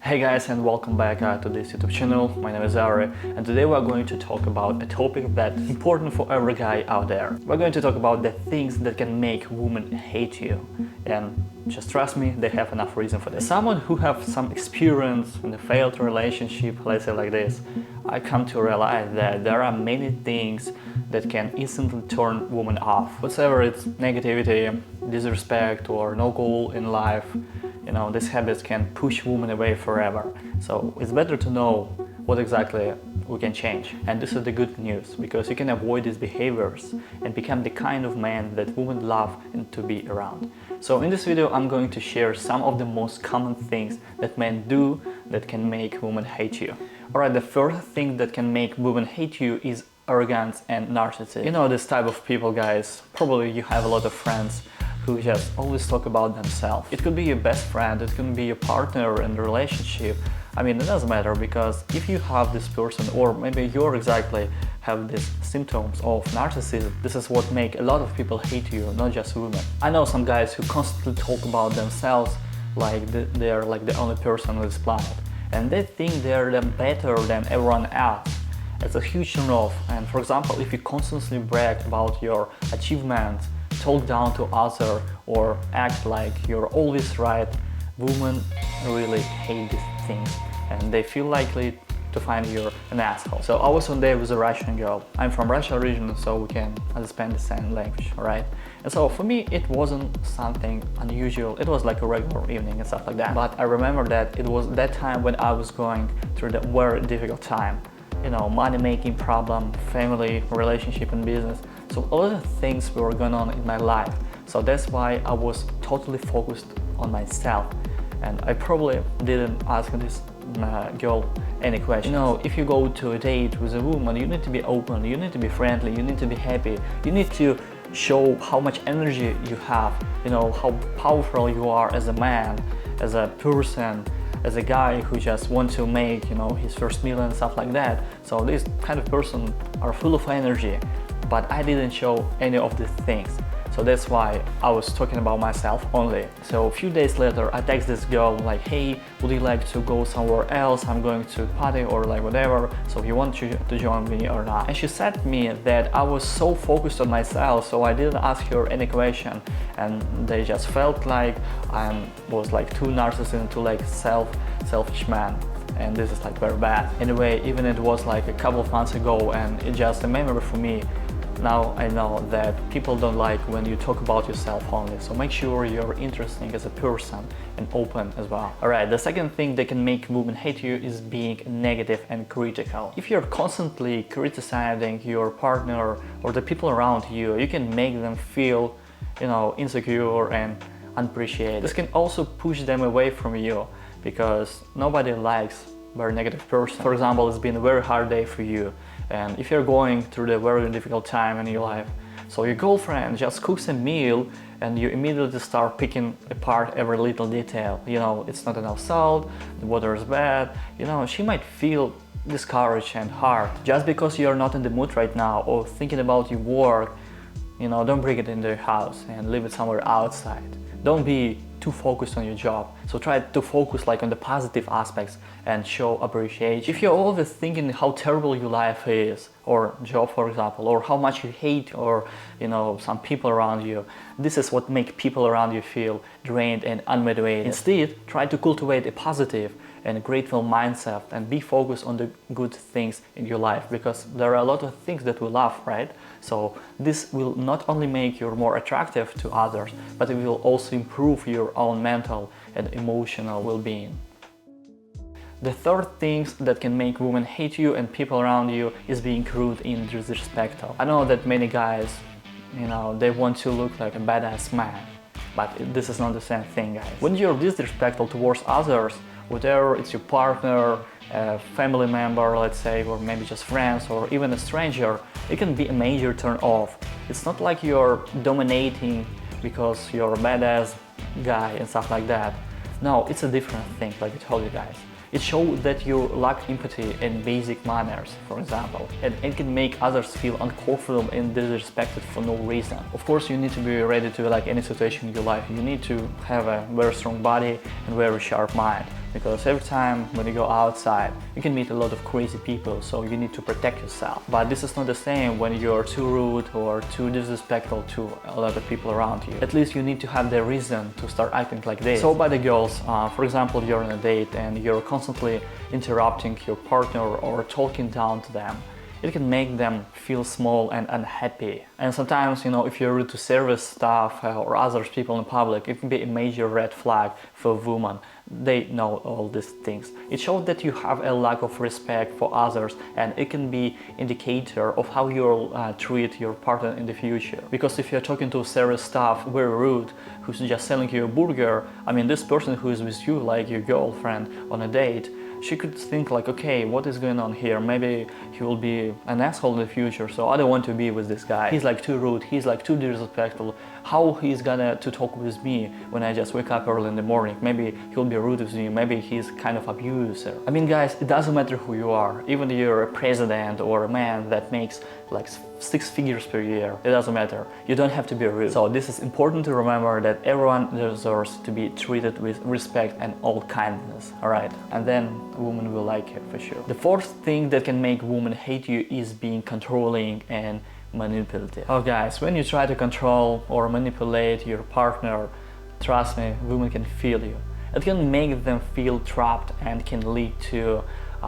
Hey guys, and welcome back to this YouTube channel. My name is Ari, and today we are going to talk about a topic that's important for every guy out there. We're going to talk about the things that can make women hate you, and just trust me, they have enough reason for this. As someone who have some experience in a failed relationship, let's say like this, I come to realize that there are many things that can instantly turn women off. Whatever it's negativity, disrespect, or no goal in life, these habits can push women away forever. So it's better to know what exactly we can change. And this is the good news, because you can avoid these behaviors and become the kind of man that women love and to be around. So in this video, I'm going to share some of the most common things that men do that can make women hate you. Alright, the first thing that can make women hate you is arrogance and narcissism. You know this type of people, guys. Probably you have a lot of friends who just always talk about themselves. It could be your best friend, it could be your partner in the relationship. I mean, it doesn't matter, because if you have this person, or maybe you exactly have these symptoms of narcissism, this is what make a lot of people hate you, not just women. I know some guys who constantly talk about themselves like they're like the only person on this planet, and they think they're better than everyone else. It's a huge turn-off. And for example, if you constantly brag about your achievements, talk down to others, or act like you're always right, women really hate these things, and they feel likely to find you're an asshole. So I was one day with a Russian girl. I'm from Russia region, so we can understand the same language, right? And so for me, it wasn't something unusual. It was like a regular evening and stuff like that. But I remember that it was that time when I was going through the very difficult time. Money-making problem, family, relationship, and business. So a lot of things were going on in my life. So that's why I was totally focused on myself. And I probably didn't ask this girl any question. If you go to a date with a woman, you need to be open, you need to be friendly, you need to be happy, you need to show how much energy you have, how powerful you are as a man, as a person, as a guy who just wants to make his first meal and stuff like that. So this kind of person are full of energy, but I didn't show any of these things. So that's why I was talking about myself only. So a few days later, I text this girl like, hey, would you like to go somewhere else? I'm going to party or like whatever. So you want to join me or not? And she said to me that I was so focused on myself, so I didn't ask her any question. And they just felt like I was like too narcissistic, too like selfish man. And this is like very bad. Anyway, even it was like a couple of months ago, and it's just a memory for me. Now I know that people don't like when you talk about yourself only, so make sure you're interesting as a person and open as well. Alright, the second thing that can make women hate you is being negative and critical. If you're constantly criticizing your partner or the people around you, you can make them feel, insecure and unappreciated. This can also push them away from you, because nobody likes a very negative person. For example, it's been a very hard day for you, and if you're going through a very difficult time in your life, so your girlfriend just cooks a meal and you immediately start picking apart every little detail. It's not enough salt, the water is bad, she might feel discouraged and hard. Just because you're not in the mood right now or thinking about your work, don't bring it into your house and leave it somewhere outside. Don't be too focused on your job. So try to focus like on the positive aspects and show appreciation. If you're always thinking how terrible your life is, or job for example, or how much you hate, or some people around you, this is what makes people around you feel drained and unmotivated. Instead, try to cultivate a positive and grateful mindset and be focused on the good things in your life, because there are a lot of things that we love, right? So this will not only make you more attractive to others, but it will also improve your own mental and emotional well-being. The third thing that can make women hate you and people around you is being rude and disrespectful. I know that many guys, they want to look like a badass man, but this is not the same thing, guys. When you're disrespectful towards others, whether it's your partner, a family member, let's say, or maybe just friends, or even a stranger, it can be a major turn off. It's not like you're dominating because you're a badass guy and stuff like that. No, it's a different thing, like I told you guys. It shows that you lack empathy and basic manners, for example, and it can make others feel uncomfortable and disrespected for no reason. Of course, you need to be ready to like any situation in your life. You need to have a very strong body and very sharp mind, because every time when you go outside you can meet a lot of crazy people, so you need to protect yourself. But this is not the same when you're too rude or too disrespectful to a lot of people around you. At least you need to have the reason to start acting like this. So by the girls, for example, you're on a date and you're constantly interrupting your partner or talking down to them. It can make them feel small and unhappy. And sometimes, you know, if you're rude to service staff or other people in public, it can be a major red flag for a woman. They know all these things. It shows that you have a lack of respect for others, and it can be indicator of how you'll treat your partner in the future. Because if you're talking to service staff very rude, who's just selling you a burger, I mean, this person who is with you, like your girlfriend on a date, she could think like, okay, what is going on here? Maybe he will be an asshole in the future, so I don't want to be with this guy. He's like too rude, he's like too disrespectful. How he's gonna to talk with me when I just wake up early in the morning? Maybe he'll be rude with me, maybe he's kind of abuser. I mean, guys, it doesn't matter who you are. Even if you're a president or a man that makes like 6 figures per year, it doesn't matter. You don't have to be rude. So this is important to remember, that everyone deserves to be treated with respect and all kindness, alright? And then a woman will like you for sure. The fourth thing that can make women hate you is being controlling and manipulative. Oh guys, when you try to control or manipulate your partner, trust me, women can feel you. It can make them feel trapped and can lead to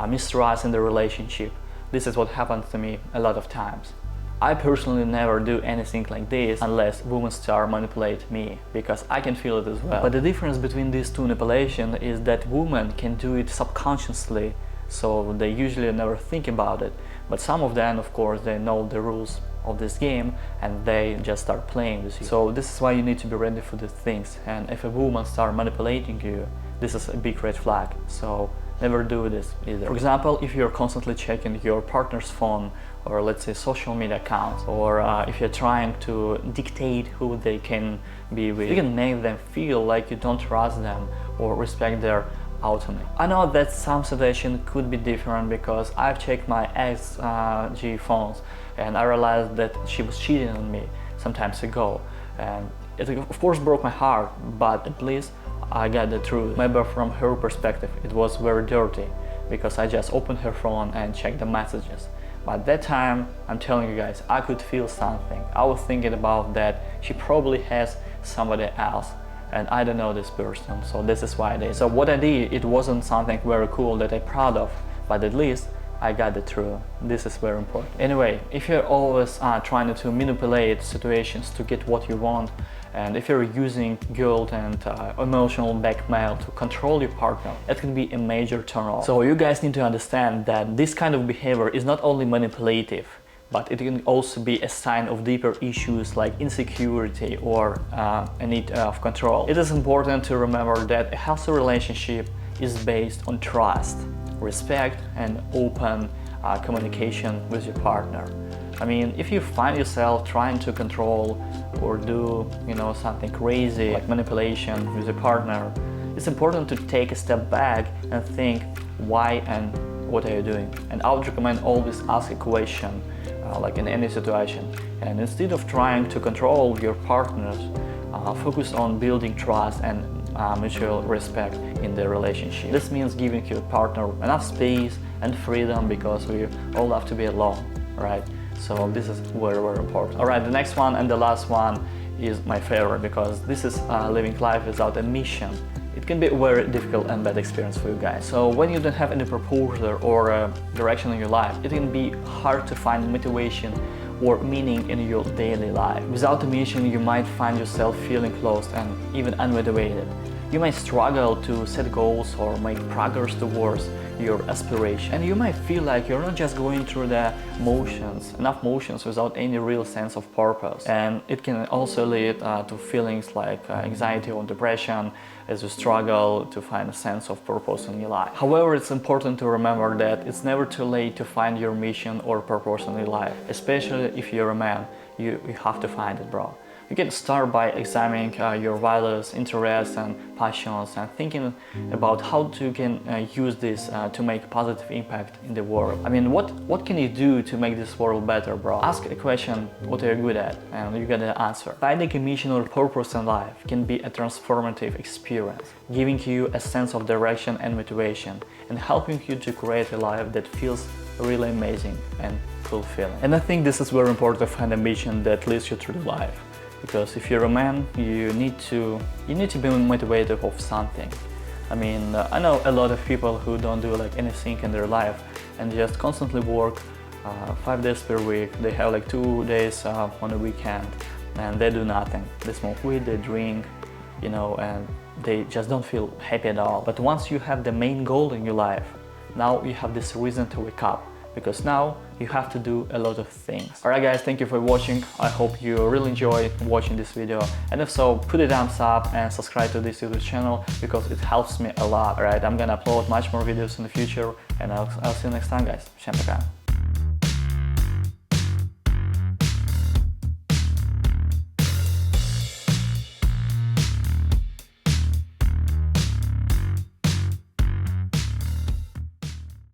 mistrust in the relationship. This is what happens to me a lot of times. I personally never do anything like this unless women start manipulate me, because I can feel it as well. But the difference between these two manipulation is that women can do it subconsciously, so they usually never think about it. But some of them, of course, they know the rules of this game and they just start playing with you. So this is why you need to be ready for these things. And if a woman starts manipulating you, this is a big red flag. So never do this either. For example, if you're constantly checking your partner's phone, or let's say social media accounts, or if you're trying to dictate who they can be with, you can make them feel like you don't trust them or respect their autonomy. I know that some situation could be different, because I've checked my ex-G phones and I realized that she was cheating on me some times ago, and it of course broke my heart, but at least I got the truth. Maybe from her perspective it was very dirty, because I just opened her phone and checked the messages. But at that time, I'm telling you guys, I could feel something. I was thinking about that she probably has somebody else, and I don't know this person, so this is why I did. So what I did, it wasn't something very cool that I'm proud of, but at least I got the truth. This is very important. Anyway, if you're always trying to manipulate situations to get what you want, and if you're using guilt and emotional blackmail to control your partner, it can be a major turn-off. So you guys need to understand that this kind of behavior is not only manipulative, but it can also be a sign of deeper issues like insecurity or a need of control. It is important to remember that a healthy relationship is based on trust, respect, and open communication with your partner. I mean, if you find yourself trying to control or do, you know, something crazy like manipulation with your partner, it's important to take a step back and think why and what are you doing. And I would recommend always ask a question, like in any situation. And instead of trying to control your partners, focus on building trust and mutual respect in the relationship. This means giving your partner enough space and freedom, because we all love to be alone, right? So this is very, very important. Alright, the next one and the last one is my favorite, because this is living life without a mission. It can be a very difficult and bad experience for you guys. So when you don't have any proposal or direction in your life, it can be hard to find motivation or meaning in your daily life. Without a mission, you might find yourself feeling lost and even unmotivated. You might struggle to set goals or make progress towards your aspiration. And you might feel like you're not just going through the motions, enough motions without any real sense of purpose. And it can also lead to feelings like anxiety or depression as you struggle to find a sense of purpose in your life. However, it's important to remember that it's never too late to find your mission or purpose in your life. Especially if you're a man, you have to find it, bro. You can start by examining your values, interests and passions and thinking about how you can use this to make positive impact in the world. I mean, what can you do to make this world better, bro? Ask a question, what are you good at? And you get the answer. Finding a mission or purpose in life can be a transformative experience, giving you a sense of direction and motivation, and helping you to create a life that feels really amazing and fulfilling. And I think this is very important to find a mission that leads you through life. Because if you're a man, you need to be motivated of something. I mean, I know a lot of people who don't do like anything in their life and just constantly work 5 days per week. They have like 2 days on the weekend and they do nothing. They smoke weed, they drink, you know, and they just don't feel happy at all. But once you have the main goal in your life, now you have this reason to wake up, because now you have to do a lot of things. Alright guys, thank you for watching. I hope you really enjoyed watching this video, and if so, put a thumbs up and subscribe to this YouTube channel because it helps me a lot. Alright, I'm gonna upload much more videos in the future, and I'll see you next time guys. Всем пока.